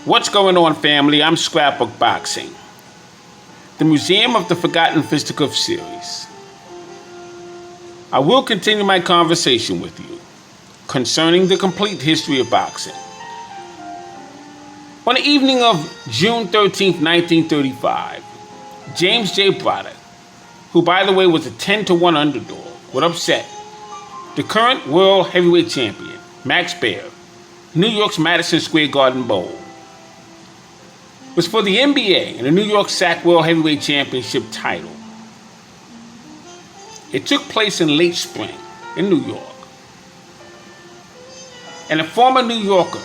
What's going on, family? I'm Scrapbook Boxing, the Museum of the Forgotten Fisticuff series. I will continue my conversation with you concerning the complete history of boxing. On the evening of June 13th, 1935, James J. Braddock, who by the way was a 10-1 underdog, would upset the current world heavyweight champion, Max Baer, New York's Madison Square Garden Bowl. Was for the NBA and the New York SAC World Heavyweight Championship title. It took place in late spring in New York. And a former New Yorker,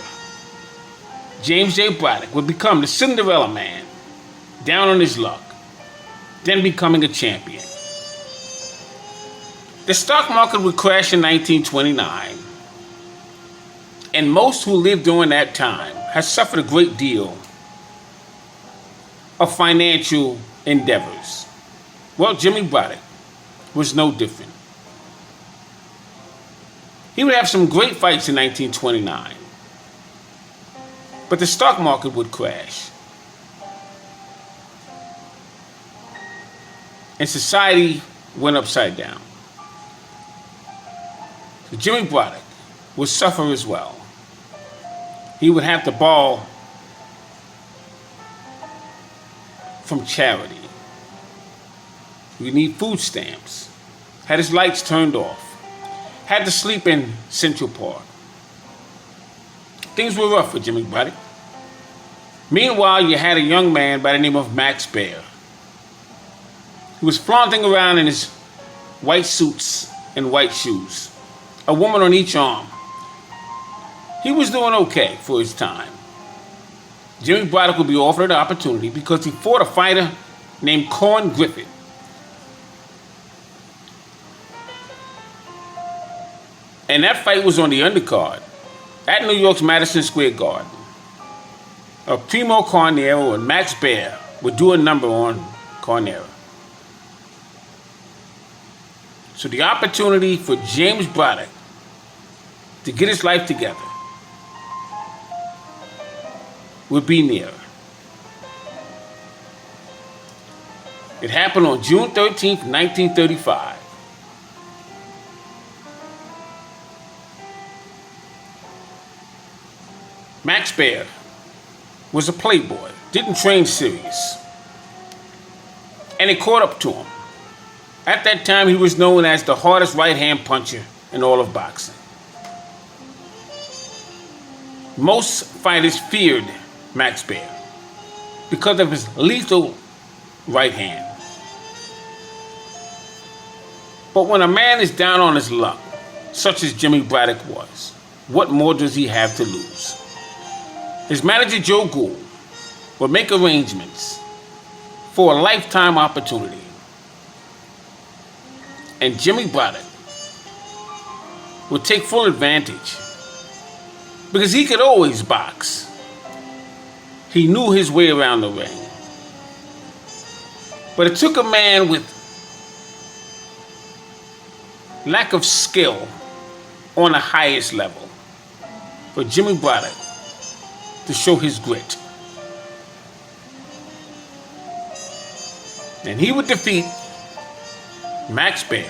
James J. Braddock, would become the Cinderella Man, down on his luck, then becoming a champion. The stock market would crash in 1929, and most who lived during that time have suffered a great deal of financial endeavors. Well, Jimmy Braddock was no different. He would have some great fights in 1929, but the stock market would crash, and society went upside down. So Jimmy Braddock would suffer as well. He would have to borrow from charity. He would need food stamps. Had his lights turned off. Had to sleep in Central Park. Things were rough for Jimmy Braddock. Meanwhile, you had a young man by the name of Max Baer. He was flaunting around in his white suits and white shoes, a woman on each arm. He was doing okay for his time. Jimmy Braddock would be offered an opportunity because he fought a fighter named Corn Griffith. And that fight was on the undercard at New York's Madison Square Garden. Primo Carnera and Max Baer would do a number on Carnera. So the opportunity for James Braddock to get his life together would be near. It happened on June 13th, 1935. Max Baer was a playboy, didn't train serious, and it caught up to him. At that time, he was known as the hardest right-hand puncher in all of boxing. Most fighters feared Max Baer because of his lethal right hand. But when a man is down on his luck, such as Jimmy Braddock was, what more does he have to lose? His manager Joe Gould would make arrangements for a lifetime opportunity. And Jimmy Braddock would take full advantage because he could always box. He knew his way around the ring. But it took a man with lack of skill on the highest level for Jimmy Braddock to show his grit. And he would defeat Max Baer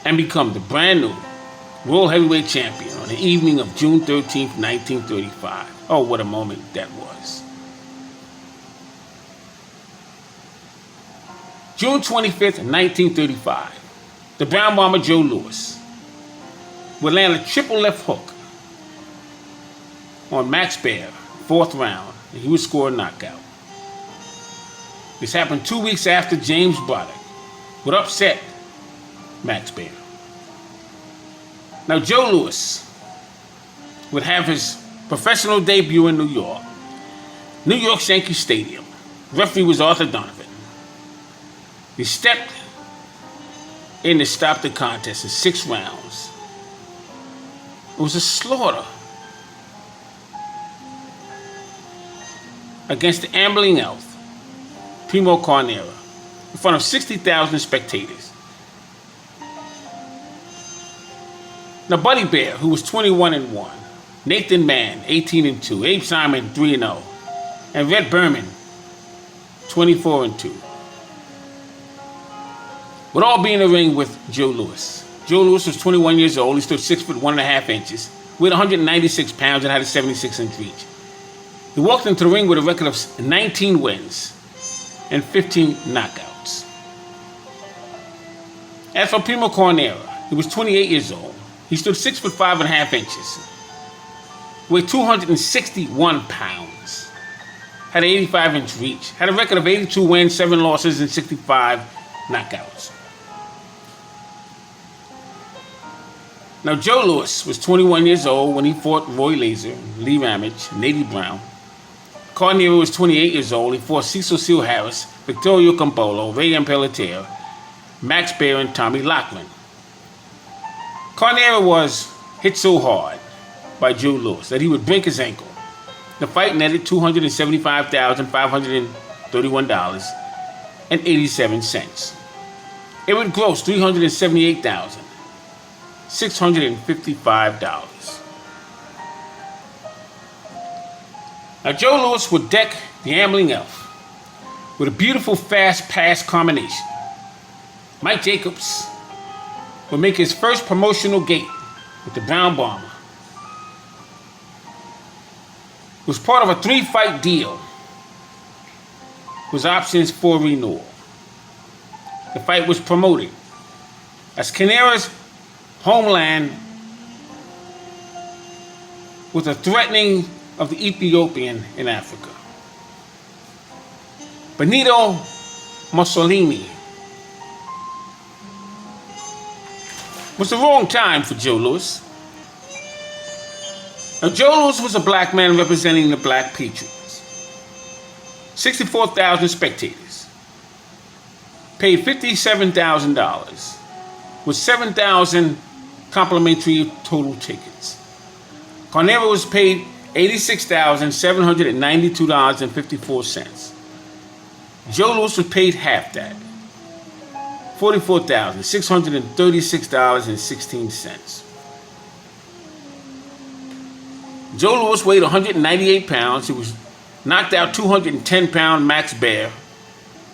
and become the brand new World Heavyweight Champion on the evening of June 13th, 1935. Oh, what a moment that was. June 25th, 1935, the Brown Bomber Joe Louis would land a triple left hook on Max Baer, fourth round, and he would score a knockout. This happened 2 weeks after James Braddock would upset Max Baer. Now, Joe Louis would have his professional debut in New York's Yankee Stadium. Referee was Arthur Donovan. He stepped in to stop the contest in 6 rounds. It was a slaughter against the ambling elf, Primo Carnera, in front of 60,000 spectators. Now, Buddy Baer, who was 21-1, Nathan Mann, 18-2. Abe Simon, 3-0. And Red Berman, 24-2. Would all be in the ring with Joe Louis. Joe Louis was 21 years old. He stood 6 foot 1.5 inches, weighed 196 pounds, and had a 76-inch reach. He walked into the ring with a record of 19 wins and 15 knockouts. As for Primo Carnera, he was 28 years old. He stood 6 foot 5.5 inches, weighed 261 pounds, had an 85-inch reach, had a record of 82 wins, 7 losses, and 65 knockouts. Now, Joe Louis was 21 years old when he fought Roy Laser, Lee Ramage, and Eddie Brown. Carnera was 28 years old. He fought Cecil Seal Harris, Victorio Campolo, Ray Imperator, Max Baer, and Tommy Laughlin. Carnera was hit so hard by Joe Louis that he would break his ankle. The fight netted $275,531.87. It would gross $378,655. Now, Joe Louis would deck the Ambling Elf with a beautiful fast pass combination. Mike Jacobs would make his first promotional gate with the Brown Bomber. It was part of a 3-fight deal with options for renewal. The fight was promoted as Carnera's homeland with a threatening of the Ethiopian in Africa. Benito Mussolini was the wrong time for Joe Louis. Now, Joe Louis was a black man representing the Black Patriots. 64,000 spectators. Paid $57,000 with 7,000 complimentary total tickets. Carnera was paid $86,792.54. Joe Louis was paid half that, $44,636.16. Joe Louis weighed 198 pounds. He was knocked out 210-pound Max Baer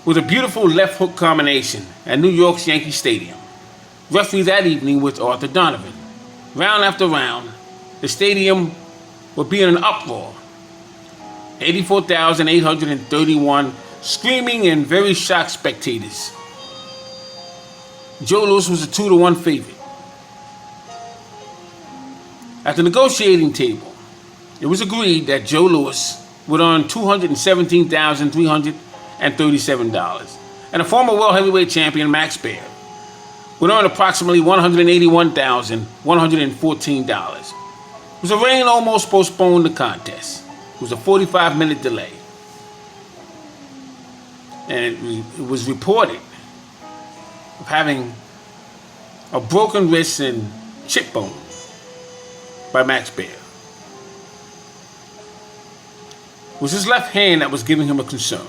with a beautiful left hook combination at New York's Yankee Stadium. Referee that evening was Arthur Donovan. Round after round, the stadium would be in an uproar. 84,831 screaming and very shocked spectators. Joe Louis was a 2-1 favorite. At the negotiating table, it was agreed that Joe Louis would earn $217,337, and a former world heavyweight champion, Max Baer, would earn approximately $181,114. It was a rain almost postponed the contest. It was a 45-minute delay. And it was reported of having a broken wrist and chip bone by Max Baer. It was his left hand that was giving him a concern.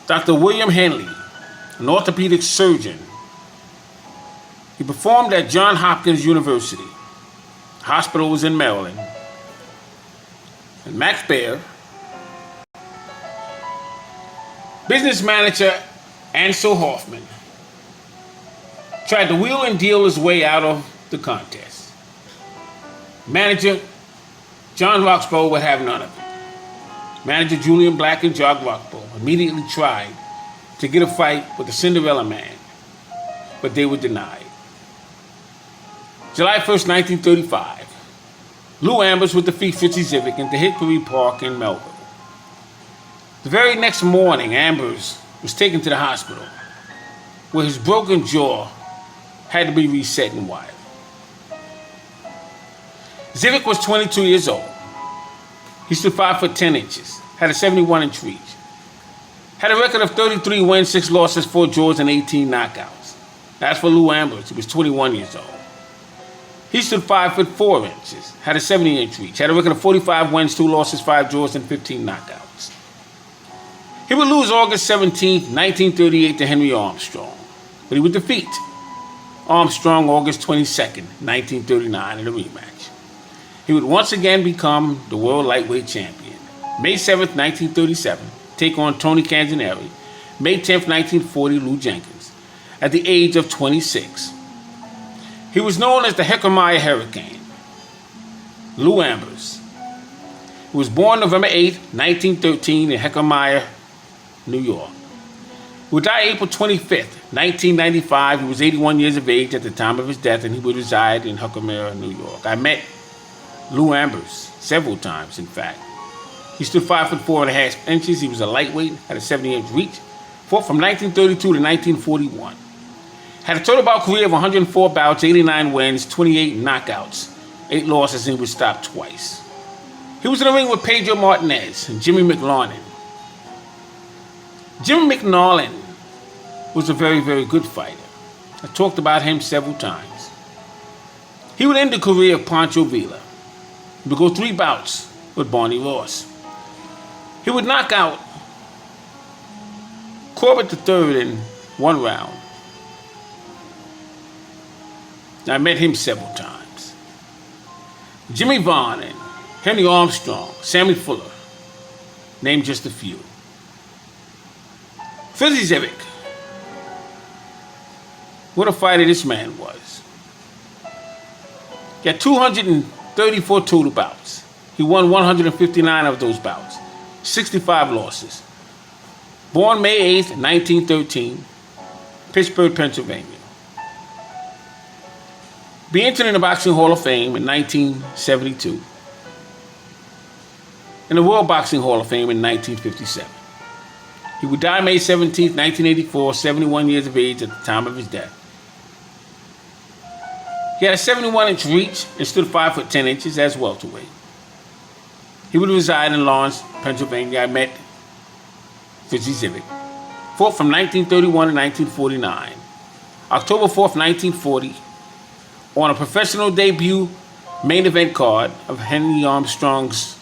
Dr. William Henley, an orthopedic surgeon, he performed at Johns Hopkins University. The hospital was in Maryland. And Max Baer, business manager Ansel Hoffman, tried to wheel and deal his way out of the contest. Manager John Roxburgh would have none of it. Manager Julian Black and Jock Roxburgh immediately tried to get a fight with the Cinderella Man, but they were denied. July 1st, 1935, Lou Ambers would defeat Fritzy Zivic into Hickory Park in Melville. The very next morning, Ambers was taken to the hospital, where his broken jaw had to be reset and wired. Zivic was 22 years old. He stood 5 foot 10 inches, had a 71-inch reach, had a record of 33 wins, 6 losses, 4 draws, and 18 knockouts. As for Lou Ambers, he was 21 years old. He stood 5 foot 4 inches, had a 70-inch reach, had a record of 45 wins, 2 losses, 5 draws, and 15 knockouts. He would lose August 17, 1938 to Henry Armstrong, but he would defeat Armstrong August 22, 1939 in a rematch. he would once again become the world lightweight champion. May 7th, 1937, take on Tony Canzoneri. May 10th, 1940, Lou Jenkins, at the age of 26. He was known as the Heckermeyer Hurricane. Lou Ambers. He was born November 8th, 1913 in Heckermeyer, New York. He would die April 25th, 1995. He was 81 years of age at the time of his death, and he would reside in Heckermeyer, New York. I met Lou Ambers several times, in fact. He stood 5'4.5" He was a lightweight, had a 70-inch reach. Fought from 1932 to 1941. Had a total bout career of 104 bouts, 89 wins, 28 knockouts, 8 losses, and he was stopped twice. He was in the ring with Pedro Martinez and Jimmy McLaurin. Jimmy McLaurin was a very, very good fighter. I talked about him several times. He would end the career of Pancho Villa. He would go 3 bouts with Barney Ross. He would knock out Corbett III in 1 round. I met him several times. Jimmy Vaughn and Henry Armstrong, Sammy Fuller, named just a few. Fizzy Zivic. What a fighter this man was. He had 234 total bouts. He won 159 of those bouts, 65 losses. Born May 8th, 1913, Pittsburgh, Pennsylvania. Be entered in the Boxing Hall of Fame in 1972. In the World Boxing Hall of Fame in 1957. He would die May 17th, 1984, 71 years of age at the time of his death. He had a 71-inch reach and stood 5'10" as welterweight. He would reside in Lawrence, Pennsylvania. I met Fizzy Zivic. Fought from 1931 to 1949. October 4th, 1940, on a professional debut main event card of Henry Armstrong's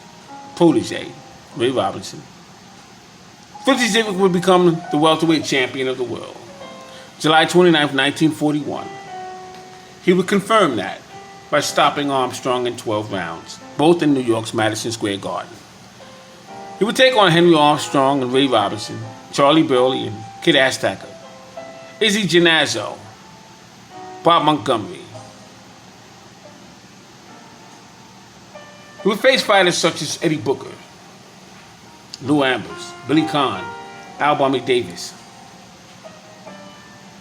protege, Ray Robinson. Fizzy Zivic would become the welterweight champion of the world. July 29th, 1941. He would confirm that by stopping Armstrong in 12 rounds, both in New York's Madison Square Garden. He would take on Henry Armstrong and Ray Robinson, Charlie Burley and Kid Astacker, Izzy Genazzo, Bob Montgomery. He would face fighters such as Eddie Booker, Lou Ambers, Billy Conn, Albar McDavis,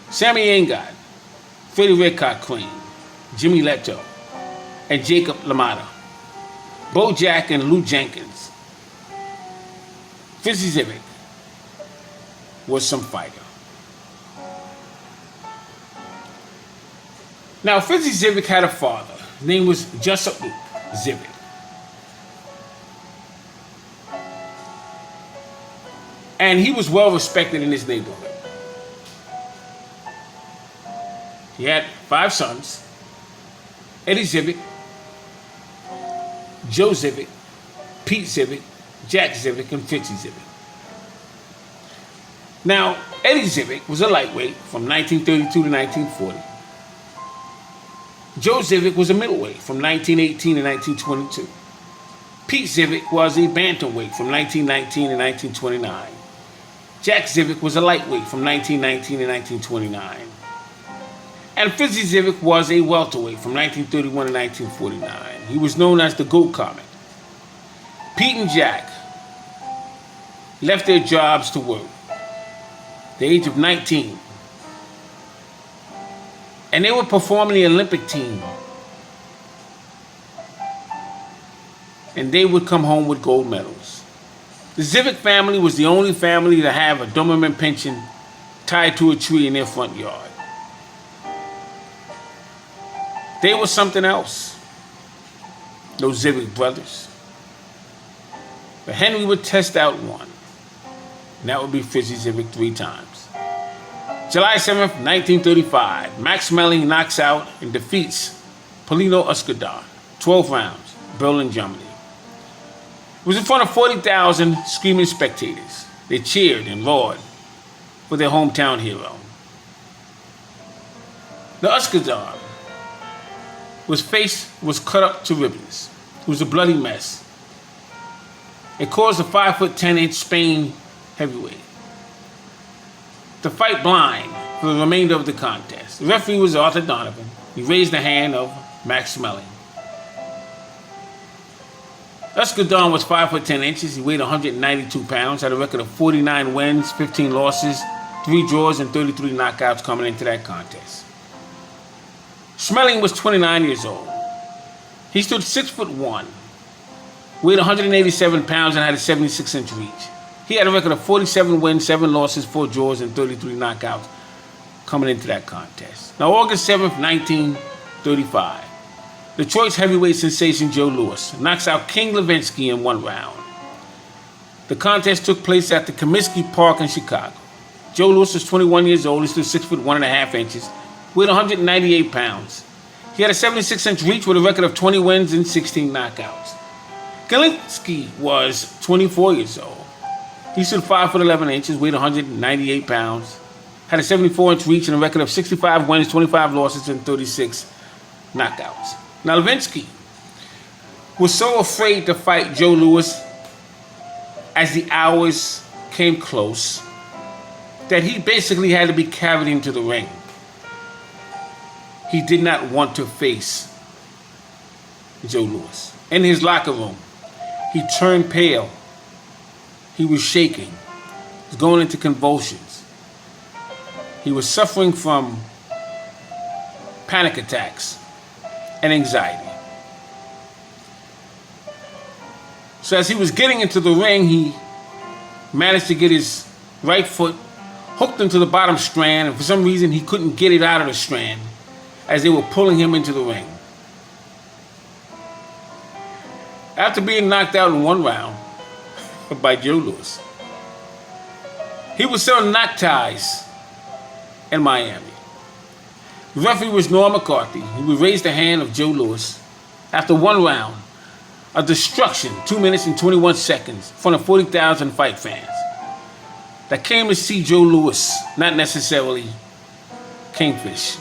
Sammy Engard, Freddie Redcock Crane, Jimmy Leto, and Jacob LaMotta, Bo Jack and Lou Jenkins. Fizzy Zivic was some fighter. Now, Fizzy Zivic had a father. His name was Jessup Zivic. And he was well respected in his neighborhood. He had 5 sons: Eddie Zivic, Joe Zivic, Pete Zivic, Jack Zivic, and Fitzy Zivic. Now, Eddie Zivic was a lightweight from 1932 to 1940. Joe Zivic was a middleweight from 1918 to 1922. Pete Zivic was a bantamweight from 1919 to 1929. Jack Zivic was a lightweight from 1919 to 1929. And Fizzy Zivic was a welterweight from 1931 to 1949. He was known as the Goat Comet. Pete and Jack left their jobs to work at the age of 19. And they would perform in the Olympic team. And they would come home with gold medals. The Zivic family was the only family to have a Doberman pension tied to a tree in their front yard. They were something else, those Zivic brothers. But Henry would test out one, and that would be Fizzy Zivic 3 times. July 7th, 1935, Max Melling knocks out and defeats Paulino Escobar, 12 rounds, Berlin, Germany. It was in front of 40,000 screaming spectators. They cheered and roared for their hometown hero. The Escobar, his face was cut up to ribbons. It was a bloody mess. It caused a 5'10" Spain heavyweight to fight blind for the remainder of the contest. The referee was Arthur Donovan. He raised the hand of Max Schmeling. Escobar was 5'10". He weighed 192 pounds, had a record of 49 wins, 15 losses, 3 draws, and 33 knockouts coming into that contest. Schmeling was 29 years old. He stood 6'1", weighed 187 pounds, and had a 76-inch reach. He had a record of 47 wins, 7 losses, 4 draws, and 33 knockouts coming into that contest. Now, August 7th, 1935, Detroit's heavyweight sensation Joe Louis knocks out King Levinsky in 1 round. The contest took place at the Comiskey Park in Chicago. Joe Louis was 21 years old. He stood 6'1.5", weighed 198 pounds. He had a 76-inch reach with a record of 20 wins and 16 knockouts. Levinsky was 24 years old. He stood 5'11", weighed 198 pounds, had a 74-inch reach and a record of 65 wins, 25 losses, and 36 knockouts. Now, Levinsky was so afraid to fight Joe Louis as the hours came close that he basically had to be carried into the ring. He did not want to face Joe Louis. In his locker room, he turned pale. He was shaking. He was going into convulsions. He was suffering from panic attacks and anxiety. So as he was getting into the ring, he managed to get his right foot hooked into the bottom strand, and for some reason he couldn't get it out of the strand as they were pulling him into the ring. After being knocked out in 1 round by Joe Louis, he was selling neckties in Miami. The referee was Norm McCarthy. He would raise the hand of Joe Louis after 1 round of destruction, 2 minutes and 21 seconds, in front of 40,000 fight fans that came to see Joe Louis, not necessarily Kingfish.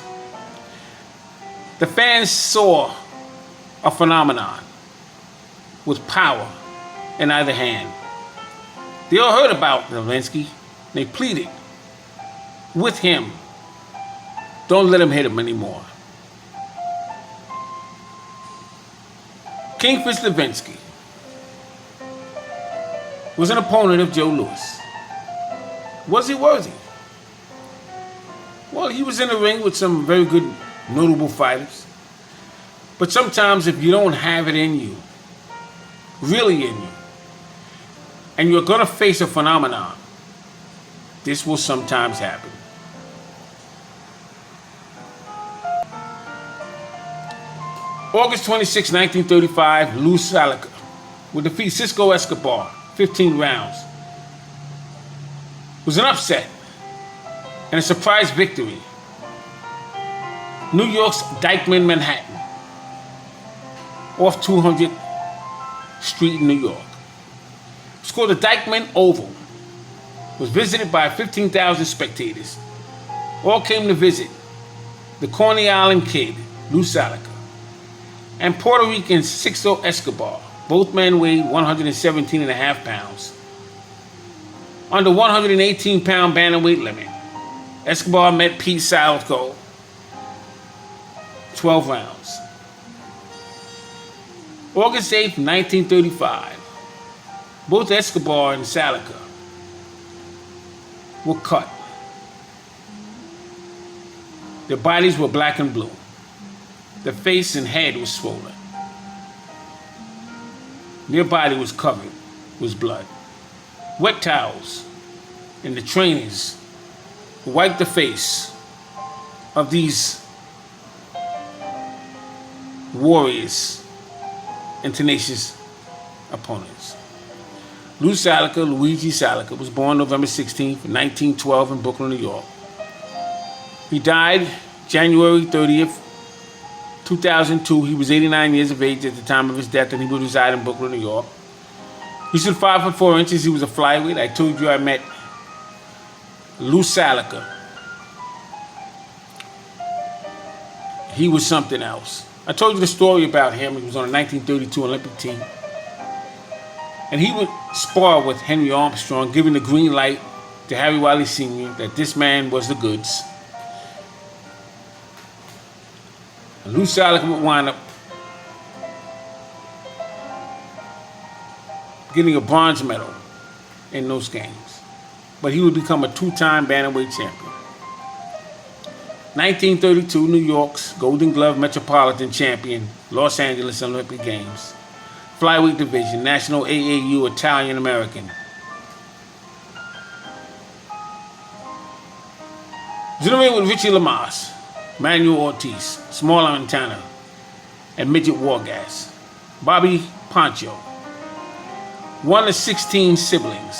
The fans saw a phenomenon with power in either hand. They all heard about Levinsky. They pleaded with him, don't let him hit him anymore. Kingfish Levinsky was an opponent of Joe Louis. Was he worthy? Well, he was in the ring with some very good, notable fighters. But sometimes if you don't have it in you, really in you, and you're going to face a phenomenon, this will sometimes happen. August 26, 1935, Luis Salica would defeat Sixto Escobar, 15 rounds. It was an upset and a surprise victory. New York's Dyckman, Manhattan, off 200th Street in New York. It was called the Dyckman Oval. It was visited by 15,000 spectators. All came to visit the Coney Island Kid, Luis Salica, and Puerto Rican Sixto Escobar. Both men weighed 117.5 pounds. Under 118-pound bantamweight limit, Escobar met Pete Salco 12 rounds. August 8, 1935, both Escobar and Salica were cut. Their bodies were black and blue. Their face and head was swollen. Their body was covered with blood. Wet towels and the trainers wiped the face of these warriors and tenacious opponents. Luis Salica, Luigi Salica, was born November 16, 1912 in Brooklyn, New York. He died January 30th, 2002. He was 89 years of age at the time of his death, and he would reside in Brooklyn, New York. He stood 5'4". He was a flyweight. I told you I met Luis Salica. He was something else. I told you the story about him. He was on the 1932 Olympic team. And he would spar with Henry Armstrong, giving the green light to Harry Wiley Sr. that this man was the goods. And Lou Salica would wind up getting a bronze medal in those games. But he would become a two-time bantamweight champion. 1932, New York's Golden Glove Metropolitan Champion, Los Angeles Olympic Games. Flyweight division, National AAU Italian American. General with Richie Lamas, Manuel Ortiz, Smaller Montana, and Midget Wargas. Bobby Pancho. One of 16 siblings.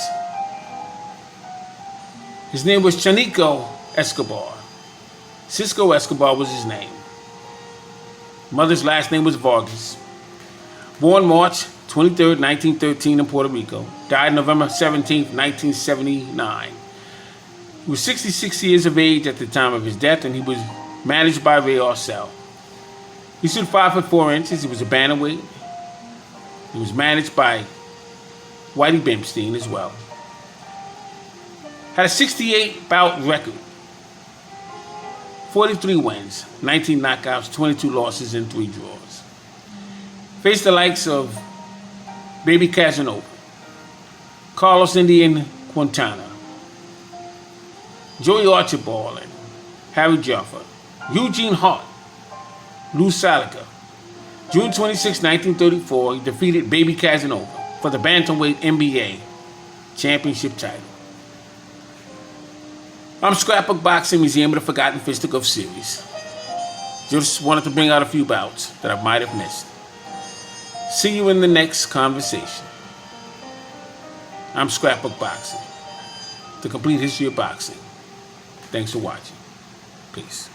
His name was Chanico Escobar. Cisco Escobar was his name. Mother's last name was Vargas. Born March 23, 1913 in Puerto Rico. Died November 17, 1979. He was 66 years of age at the time of his death, and he was managed by Ray Arcel. He stood 5'4". He was a bantamweight. He was managed by Whitey Bimstein as well. Had a 68 bout record. 43 wins, 19 knockouts, 22 losses, and 3 draws. Faced the likes of Baby Casanova, Carlos Indian Quintana, Joey Archibald, and Harry Jaffa, Eugene Hart, Lou Salica. June 26, 1934, he defeated Baby Casanova for the Bantamweight NBA championship title. I'm Scrapbook Boxing Museum of the Forgotten Fisticuff series. Just wanted to bring out a few bouts that I might have missed. See you in the next conversation. I'm Scrapbook Boxing, the complete history of boxing. Thanks for watching. Peace.